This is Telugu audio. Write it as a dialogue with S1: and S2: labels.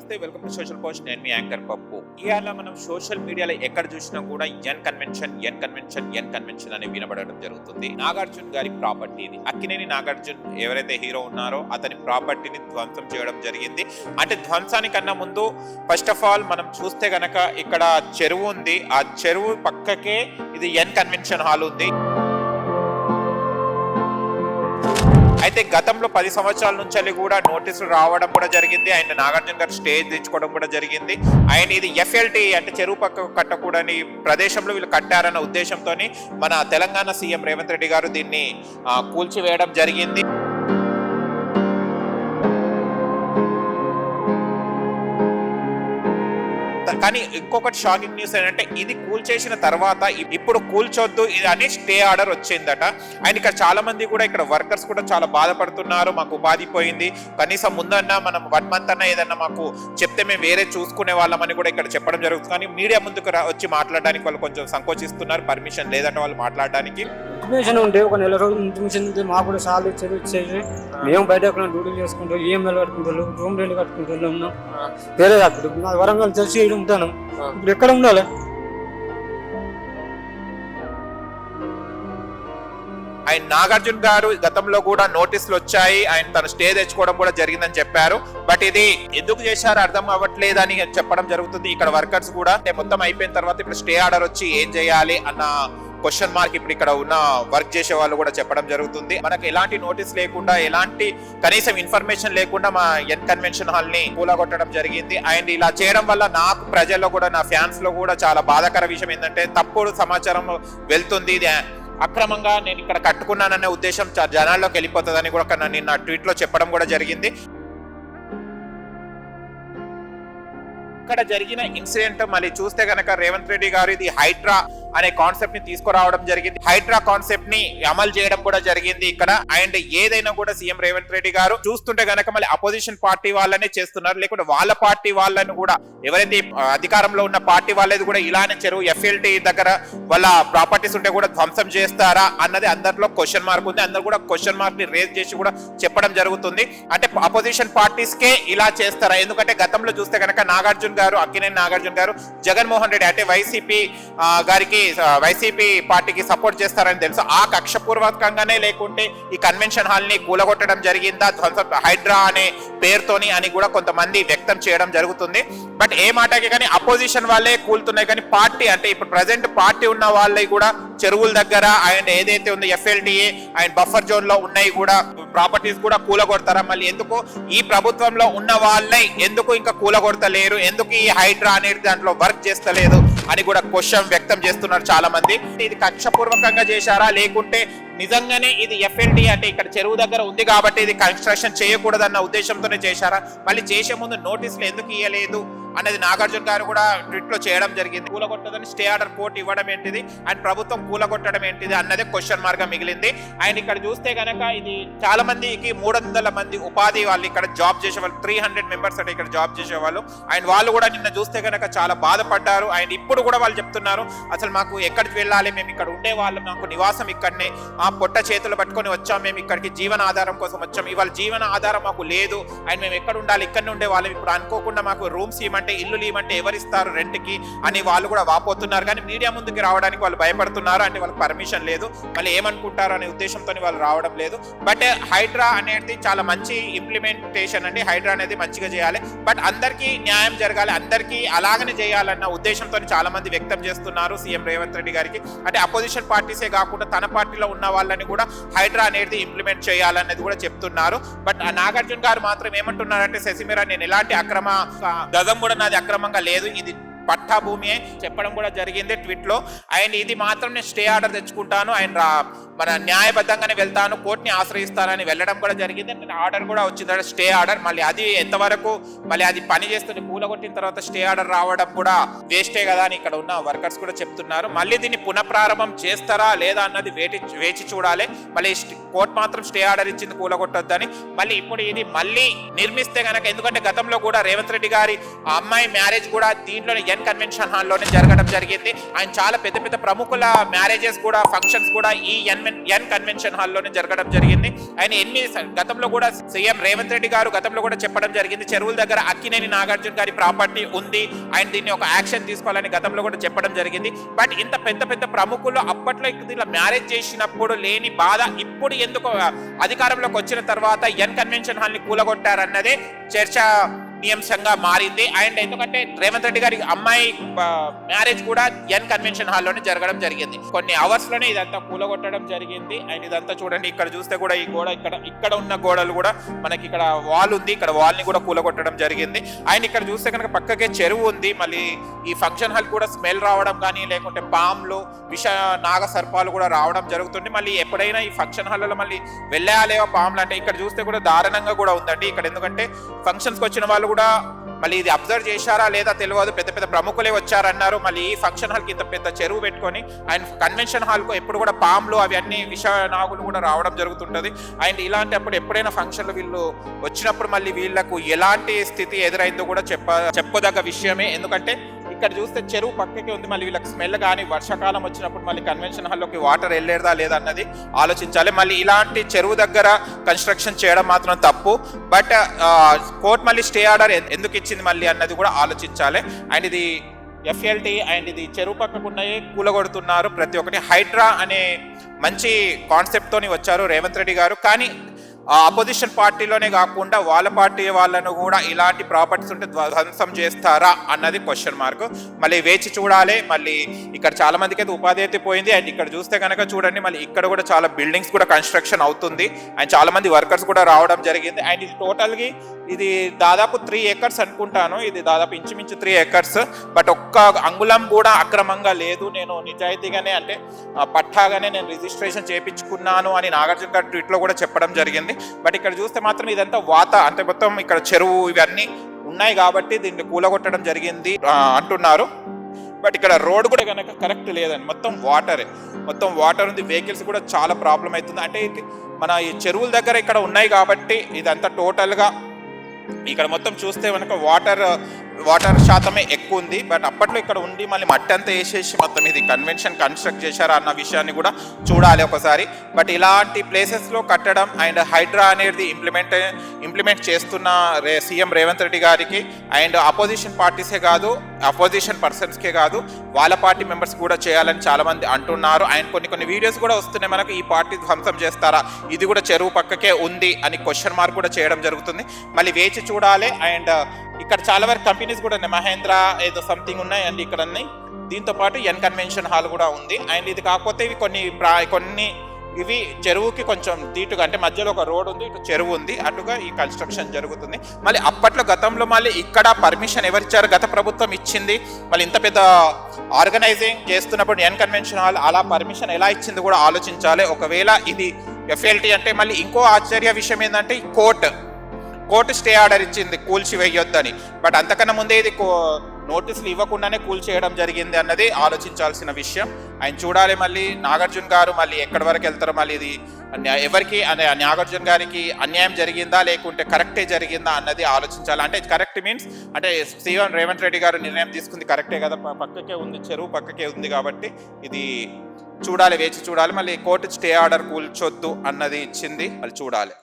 S1: నమస్తే, వెల్కమ్ టు సోషల్ పోస్ట్. నేను మీ యాంకర్ పప్పు. ఇవాళ మనం సోషల్ మీడియాలో ఎక్కడ చూసినా కూడా ఎన్ కన్వెన్షన్ అని వినబడడం జరుగుతుంది. నాగార్జున గారి ప్రాపర్టీ ఇది. అక్కినేని నాగార్జున్ ఎవరైతే హీరో ఉన్నారో అతని ప్రాపర్టీని ధ్వంసం చేయడం జరిగింది. అంటే ధ్వంసానికన్నా ముందు ఫస్ట్ ఆఫ్ ఆల్ మనం చూస్తే గనక ఇక్కడ చెరువు ఉంది. ఆ చెరువు పక్కకే ఇది ఎన్ కన్వెన్షన్ హాల్ ఉంది. అయితే గతంలో 10 సంవత్సరాల నుంచి కూడా నోటీసులు రావడం కూడా జరిగింది. ఆయన నాగార్జున గారు స్టేజ్ తెచ్చుకోవడం కూడా జరిగింది. ఆయన ఇది ఎఫ్ఎల్టీ అంటే చెరువు పక్క కట్టకూడని ప్రదేశంలో వీళ్ళు కట్టారన్న ఉద్దేశంతో మన తెలంగాణ సీఎం రేవంత్ రెడ్డి గారు దీన్ని కూల్చివేయడం జరిగింది. కానీ ఇంకొకటి షాకింగ్ న్యూస్ ఏంటంటే ఇది కూల్చేసిన తర్వాత ఇప్పుడు కూల్చొద్దు అని స్టే ఆర్డర్ వచ్చిందట. అండ్ ఇక్కడ చాలా మంది కూడా ఇక్కడ వర్కర్స్ కూడా చాలా బాధపడుతున్నారు. మాకు ఉపాధి పోయింది, కనీసం ముందన్నా మనం 1 మంత్ అన్నా ఏదన్నా మాకు చెప్తే మేము వేరే చూసుకునే వాళ్ళమని కూడా ఇక్కడ చెప్పడం జరుగుతుంది. కానీ మీడియా ముందుకు వచ్చి మాట్లాడడానికి వాళ్ళు కొంచెం సంకోచిస్తున్నారు. పర్మిషన్ లేదట వాళ్ళు మాట్లాడడానికి.
S2: ఇంటిమేషన్ ఉంటే ఒక నెల రోజులు ఇంటిమేషన్ ఉంటే మాకు కూడా సార్లు ఇచ్చేది. మేము బయట డ్యూటీ చేసుకుంటాం, ఈఎంఐలు కట్టుకుంటాం, రూమ్ రెంట్ కట్టుకుంటూ ఉన్నాం. వేరే కాదు వరంగల్ చేసి ఉంటాను. ఇప్పుడు ఎక్కడ ఉండాలి?
S1: ఆయన నాగార్జున గారు గతంలో కూడా నోటీసులు వచ్చాయి, ఆయన తన స్టే తెచ్చుకోవడం కూడా జరిగిందని చెప్పారు. బట్ ఇది ఎందుకు చేశారో అర్థం అవ్వట్లేదు అని చెప్పడం జరుగుతుంది. ఇక్కడ వర్కర్స్ కూడా మొత్తం అయిపోయిన తర్వాత ఇప్పుడు స్టే ఆర్డర్ వచ్చి ఏం చేయాలి అన్న క్వశ్చన్ మార్క్ ఇప్పుడు ఇక్కడ ఉన్న వర్క్ చేసే వాళ్ళు కూడా చెప్పడం జరుగుతుంది. మనకు ఎలాంటి నోటీస్ లేకుండా, ఎలాంటి కనీసం ఇన్ఫర్మేషన్ లేకుండా మా ఎన్ కన్వెన్షన్ హాల్ ని కూలగొట్టడం జరిగింది. అండ్ ఇలా చేయడం వల్ల నాకు ప్రజల్లో కూడా, నా ఫ్యాన్స్ లో కూడా చాలా బాధాకర విషయం ఏంటంటే తప్పుడు సమాచారం వెళ్తుంది. ఇది అక్రమంగా నేను ఇక్కడ కట్టుకున్నాననే ఉద్దేశం జనాల్లోకి వెళ్ళిపోతుందని కూడా నేను నా ట్వీట్ లో చెప్పడం కూడా జరిగింది. ఇక్కడ జరిగిన ఇన్సిడెంట్ మళ్ళీ చూస్తే గనక రేవంత్ రెడ్డి గారు ఇది హైడ్రా అనే కాన్సెప్ట్ ని తీసుకురావడం జరిగింది. హైడ్రా కాన్సెప్ట్ ని అమలు చేయడం కూడా జరిగింది ఇక్కడ. అండ్ ఏదైనా కూడా సీఎం రేవంత్ రెడ్డి గారు చూస్తుంటే గనక మళ్ళీ అపోజిషన్ పార్టీ వాళ్ళనే చేస్తున్నారు, లేకుంటే వాళ్ళ పార్టీ వాళ్ళని కూడా, ఎవరైతే అధికారంలో ఉన్న పార్టీ వాళ్ళది కూడా ఇలానే చెరువు ఎఫ్ఎల్టీ దగ్గర వాళ్ళ ప్రాపర్టీస్ ఉంటే కూడా ధ్వంసం చేస్తారా అన్నది అందరిలో క్వశ్చన్ మార్క్ ఉంది. అందరు కూడా క్వశ్చన్ మార్క్ ని రేజ్ చేసి కూడా చెప్పడం జరుగుతుంది. అంటే అపోజిషన్ పార్టీస్ కే ఇలా చేస్తారా? ఎందుకంటే గతంలో చూస్తే కనుక నాగార్జున గారు, అక్కినేని నాగార్జున గారు జగన్మోహన్ రెడ్డి అంటే వైసీపీ పార్టీకి సపోర్ట్ చేస్తారని తెలుసు. ఆ కక్షపూర్వకంగానే లేకుంటే ఈ కన్వెన్షన్ హాల్ ని కూలగొట్టడం జరిగిందా ధ్వంసం హైడ్రా అనే పేరుతోని అని కూడా కొంతమంది వ్యక్తం చేయడం జరుగుతుంది. బట్ ఏ మాటకి కానీ అపోజిషన్ వాళ్ళే కూలుతున్నాయి, కానీ పార్టీ అంటే ఇప్పుడు ప్రజెంట్ పార్టీ ఉన్న వాళ్ళవి కూడా చెరువుల దగ్గర అండ్ ఏదైతే ఉందో ఎఫ్ఎల్టీఏ అండ్ బఫర్ జోన్ లో ఉన్నాయి కూడా ప్రాపర్టీస్ కూడా కూలగొడతారా? మళ్ళీ ఎందుకు ఈ ప్రభుత్వంలో ఉన్న వాళ్ళే ఎందుకు ఇంకా కూలగొడతలేరు? ఎందుకు ఈ హైడ్రా అనేది దాంట్లో వర్క్ చేస్తలేదు అని కూడా క్వశ్చన్ వ్యక్తం చేస్తున్నారు చాలా మంది. ఇది కక్షపూర్వకంగా చేశారా, లేకుంటే నిజంగానే ఇది ఎఫ్ఎల్టీ అంటే ఇక్కడ చెరువు దగ్గర ఉంది కాబట్టి ఇది కన్స్ట్రక్షన్ చేయకూడదన్న ఉద్దేశంతోనే చేశారా? మళ్ళీ చేసే ముందు నోటీసులు ఎందుకు ఇవ్వలేదు అనేది నాగార్జున గారు కూడా ట్వీట్ లో చేయడం జరిగింది. కూలగొట్టదని స్టే ఆర్డర్ కోర్టు ఇవ్వడం ఏంటిది అండ్ ప్రభుత్వం కూలగొట్టడం ఏంటిది అన్నదే క్వశ్చన్ మార్క్ గా మిగిలింది. అండ్ ఇక్కడ చూస్తే కనుక ఇది చాలా మందికి 300 మంది ఉపాధి వాళ్ళు ఇక్కడ జాబ్ చేసేవాళ్ళు, 300 మెంబర్స్ అంటే ఇక్కడ జాబ్ చేసేవాళ్ళు. అండ్ వాళ్ళు కూడా నిన్న చూస్తే కనుక చాలా బాధపడ్డారు. అండ్ ఇప్పుడు కూడా వాళ్ళు చెప్తున్నారు, అసలు మాకు ఎక్కడికి వెళ్ళాలి, మేము ఇక్కడ ఉండే వాళ్ళు, మాకు నివాసం ఇక్కడనే, ఆ పొట్ట చేతులు పట్టుకొని వచ్చాం, మేము ఇక్కడికి జీవన ఆధారం కోసం వచ్చాం, ఇవాళ జీవన ఆధారం మాకు లేదు అండ్ మేము ఎక్కడ ఉండాలి, ఇక్కడనే ఉండే వాళ్ళం, ఇప్పుడు అనుకోకుండా మాకు రూమ్స్ ఇవ్వమంటే, ఇల్లు ఇవ్వమంటే ఎవరిస్తారు రెంట్ కి అని వాళ్ళు కూడా వాపోతున్నారు. కానీ మీడియా ముందుకి రావడానికి వాళ్ళు భయపడుతున్నారు. అంటే వాళ్ళకి పర్మిషన్ లేదు, మళ్ళీ ఏమనుకుంటారు అనే ఉద్దేశంతో వాళ్ళు రావడం లేదు. బట్ హైడ్రా అనేది చాలా మంచి ఇంప్లిమెంటేషన్ అండి. హైడ్రా అనేది మంచిగా చేయాలి, బట్ అందరికీ న్యాయం జరగాలి, అందరికీ అలాగనే చేయాలన్న ఉద్దేశంతో చాలా మంది వ్యక్తం చేస్తున్నారు సీఎం రేవంత్ రెడ్డి గారికి. అంటే అపోజిషన్ పార్టీసే కాకుండా తన పార్టీలో ఉన్న వాళ్ళని కూడా హైడ్రా అనేది ఇంప్లిమెంట్ చేయాలనేది కూడా చెప్తున్నారు. బట్ నాగార్జున గారు మాత్రం ఏమంటున్నారంటే, శశిమీర నేను ఎలాంటి అక్రమ గజం కూడా నాది అక్రమంగా లేదు, ఇది పట్టా భూమి చెప్పడం కూడా జరిగింది ట్వీట్ లో. అండ్ ఇది మాత్రం నేను స్టే ఆర్డర్ తెచ్చుకుంటాను, అండ్ మన న్యాయబద్ధంగానే వెళ్తాను, కోర్టుని ఆశ్రయిస్తానని వెళ్ళడం కూడా జరిగింది. ఆర్డర్ కూడా వచ్చింది, స్టే ఆర్డర్. మళ్ళీ అది ఎంతవరకు మళ్ళీ అది పని చేస్తుంది, కూలగొట్టిన తర్వాత స్టే ఆర్డర్ రావడం కూడా వేస్టే కదా అని ఇక్కడ ఉన్న వర్కర్స్ కూడా చెప్తున్నారు. మళ్ళీ దీన్ని పునఃప్రారంభం చేస్తారా లేదా అన్నది వేచి చూడాలి. మళ్ళీ కోర్టు మాత్రం స్టే ఆర్డర్ ఇచ్చింది కూలగొట్టొద్దని. మళ్ళీ ఇప్పుడు ఇది మళ్ళీ నిర్మిస్తే గనక, ఎందుకంటే గతంలో కూడా రేవంత్ రెడ్డి గారి అమ్మాయి మ్యారేజ్ కూడా దీంట్లోనే ఎన్ కన్వెన్షన్ హాల్లోనే జరగడం జరిగింది. ఆయన చాలా పెద్ద పెద్ద ప్రముఖుల మ్యారేజెస్ కూడా, ఫంక్షన్స్ కూడా ఈ ఎన్ కన్వెన్షన్ హాల్లోనే జరగడం జరిగింది. ఆయన గతంలో కూడా సీఎం రేవంత్ రెడ్డి గారు గతంలో కూడా చెప్పడం జరిగింది, చెరువుల దగ్గర అక్కినేని నాగార్జున గారి ప్రాపర్టీ ఉంది, ఆయన దీన్ని ఒక యాక్షన్ తీసుకోవాలని గతంలో కూడా చెప్పడం జరిగింది. బట్ ఇంత పెద్ద పెద్ద ప్రముఖులు అప్పట్లో ఇలా మ్యారేజ్ చేసినప్పుడు లేని బాధ ఇప్పుడు ఎందుకు అధికారంలోకి వచ్చిన తర్వాత ఎన్ కన్వెన్షన్ హాల్ ని కూలగొట్టారన్నదే చర్చనీయాంశంగా మారింది. అండ్ ఎందుకంటే రేవంత్ రెడ్డి గారి అమ్మాయి మ్యారేజ్ కూడా ఎన్ కన్వెన్షన్ హాల్లోనే జరగడం జరిగింది. కొన్ని అవర్స్ లోనే ఇదంతా కూలగొట్టడం జరిగింది. అండ్ ఇదంతా చూడండి, ఇక్కడ చూస్తే కూడా ఈ గోడ ఇక్కడ ఉన్న గోడలు కూడా మనకి ఇక్కడ వాల్ ఉంది, ఇక్కడ వాల్ ని కూడా కూలగొట్టడం జరిగింది. అండ్ ఇక్కడ చూస్తే కనుక పక్కకే చెరువు ఉంది. మళ్ళీ ఈ ఫంక్షన్ హాల్ కూడా స్మెల్ రావడం కానీ, లేకుంటే పాములు, విష నాగ సర్పాలు కూడా రావడం జరుగుతుంది. మళ్ళీ ఎప్పుడైనా ఈ ఫంక్షన్ హాల్లో మళ్ళీ వెళ్ళాలేవో పాములు అంటే ఇక్కడ చూస్తే కూడా దారుణంగా కూడా ఉందండి. ఇక్కడ ఎందుకంటే ఫంక్షన్స్కి వచ్చిన వాళ్ళు కూడా మళ్ళీ ఇది అబ్జర్వ్ చేశారా లేదా తెలియదు, పెద్ద పెద్ద ప్రముఖులే వచ్చారన్నారు. మళ్ళీ ఈ ఫంక్షన్ హాల్కి ఇంత పెద్ద చెరువు పెట్టుకొని అండ్ కన్వెన్షన్ హాల్కు ఎప్పుడు కూడా పాములు అవి అన్ని విష నాగులు కూడా రావడం జరుగుతుంటుంది. అండ్ ఇలాంటి అప్పుడు ఎప్పుడైనా ఫంక్షన్లు వీళ్ళు వచ్చినప్పుడు మళ్ళీ వీళ్ళకు ఎలాంటి స్థితి ఎదురైందో కూడా చెప్పదగ్గ విషయమే. ఎందుకంటే ఇక్కడ చూస్తే చెరువు పక్కకే ఉంది, మళ్ళీ వీళ్ళకి స్మెల్ కానీ వర్షాకాలం వచ్చినప్పుడు మళ్ళీ కన్వెన్షన్ హాల్లోకి వాటర్ వెళ్ళేదా లేదా అన్నది ఆలోచించాలి. మళ్ళీ ఇలాంటి చెరువు దగ్గర కన్స్ట్రక్షన్ చేయడం మాత్రం తప్పు. బట్ కోర్టు మళ్ళీ స్టే ఆర్డర్ ఎందుకు ఇచ్చింది మళ్ళీ అన్నది కూడా ఆలోచించాలి. అండ్ ఇది ఎఫ్ఎల్టీ అండ్ ఇది చెరువు పక్కకున్నాయి కూలగొడుతున్నారు ప్రతి ఒక్కటి. హైడ్రా అనే మంచి కాన్సెప్ట్ తోని వచ్చారు రేవంత్ రెడ్డి గారు, కానీ అపోజిషన్ పార్టీలోనే కాకుండా వాళ్ళ పార్టీ వాళ్ళను కూడా ఇలాంటి ప్రాపర్టీస్ ఉంటే ధ్వంసం చేస్తారా అన్నది క్వశ్చన్ మార్క్. మళ్ళీ వేచి చూడాలి. మళ్ళీ ఇక్కడ చాలా మందికి అయితే ఉపాధి అయితే పోయింది. అండ్ ఇక్కడ చూస్తే కనుక చూడండి, మళ్ళీ ఇక్కడ కూడా చాలా బిల్డింగ్స్ కూడా కన్స్ట్రక్షన్ అవుతుంది. అండ్ చాలా మంది వర్కర్స్ కూడా రావడం జరిగింది. అండ్ ఇది టోటల్గా ఇది దాదాపు 3 acres అనుకుంటాను, ఇది దాదాపు ఇంచుమించు 3 acres. బట్ ఒక్క అంగుళం కూడా అక్రమంగా లేదు. నేను నిజాయితీగానే అంటే పట్టాగానే నేను రిజిస్ట్రేషన్ చేయించుకున్నాను అని నాగార్జున గారి ట్వీట్లో కూడా చెప్పడం జరిగింది. బట్ ఇక్కడ చూస్తే మాత్రం ఇదంతా అంటే మొత్తం ఇక్కడ చెరువు ఇవన్నీ ఉన్నాయి కాబట్టి దీన్ని కూలగొట్టడం జరిగింది అంటున్నారు. బట్ ఇక్కడ రోడ్ కూడా కనుక కరెక్ట్ లేదండి, మొత్తం వాటర్ ఉంది. వెహికల్స్ కూడా చాలా ప్రాబ్లం అవుతుంది. అంటే మన ఈ చెరువుల దగ్గర ఇక్కడ ఉన్నాయి కాబట్టి ఇదంతా టోటల్గా ఇక్కడ మొత్తం చూస్తే కనుక వాటర్ శాతమే ఎక్కువ ఉంది. బట్ అప్పట్లో ఇక్కడ ఉండి మళ్ళీ మట్టి అంతా వేసేసి మొత్తం ఇది కన్వెన్షన్ కన్స్ట్రక్ట్ చేశారా అన్న విషయాన్ని కూడా చూడాలి ఒకసారి. బట్ ఇలాంటి ప్లేసెస్లో కట్టడం అండ్ హైడ్రా అనేది ఇంప్లిమెంట్ చేస్తున్న సీఎం రేవంత్ రెడ్డి గారికి అండ్ అపోజిషన్ పార్టీసే కాదు, అపోజిషన్ పర్సన్స్కే కాదు, వాళ్ళ పార్టీ మెంబర్స్ కూడా చేయాలని చాలా మంది అంటున్నారు. అండ్ కొన్ని వీడియోస్ కూడా వస్తున్నాయి మనకు, ఈ పార్టీ ధ్వంసం చేస్తారా, ఇది కూడా చెరువు పక్కకే ఉంది అని క్వశ్చన్ మార్క్ కూడా చేయడం జరుగుతుంది. మళ్ళీ వేచి చూడాలి. అండ్ ఇక్కడ చాలా వరకు కంపెనీస్ కూడా ఉన్నాయి, మహేంద్ర ఏదో సంథింగ్ ఉన్నాయి అండ్ ఇక్కడ దీంతో పాటు ఎన్ కన్వెన్షన్ హాల్ కూడా ఉంది. అండ్ ఇది కాకపోతే ఇవి కొన్ని ఇవి చెరువుకి కొంచెం దీటుగా, అంటే మధ్యలో ఒక రోడ్ ఉంది, ఇటు చెరువు ఉంది, అటుగా ఈ కన్స్ట్రక్షన్ జరుగుతుంది. మళ్ళీ అప్పట్లో గతంలో మళ్ళీ ఇక్కడ పర్మిషన్ ఎవరిచ్చారు? గత ప్రభుత్వం ఇచ్చింది. మళ్ళీ ఇంత పెద్ద ఆర్గనైజింగ్ చేస్తున్నప్పుడు ఎన్ కన్వెన్షన్ హాల్ అలా పర్మిషన్ ఎలా ఇచ్చింది కూడా ఆలోచించాలి. ఒకవేళ ఇది ఎఫ్ఎల్టీ అంటే మళ్ళీ ఇంకో ఆశ్చర్య విషయం ఏంటంటే ఈ కోర్టు స్టే ఆర్డర్ ఇచ్చింది కూల్చి వేయొద్దని. బట్ అంతకన్నా ముందే ఇది నోటీసులు ఇవ్వకుండానే కూల్ చేయడం జరిగింది అన్నది ఆలోచించాల్సిన విషయం. ఆయన చూడాలి మళ్ళీ నాగార్జున గారు మళ్ళీ ఎక్కడి వరకు వెళ్తారో, మళ్ళీ ఇది ఎవరికి నాగార్జున గారికి అన్యాయం జరిగిందా లేకుంటే కరెక్టే జరిగిందా అన్నది ఆలోచించాలి. అంటే కరెక్ట్ మీన్స్ అంటే సీఎం రేవంత్ రెడ్డి గారు నిర్ణయం తీసుకుంది కరెక్టే కదా, పక్కకే ఉంది, చెరువు పక్కకే ఉంది కాబట్టి ఇది చూడాలి, వేచి చూడాలి. మళ్ళీ కోర్టు స్టే ఆర్డర్ కూల్చొద్దు అన్నది ఇచ్చింది, మళ్ళీ చూడాలి.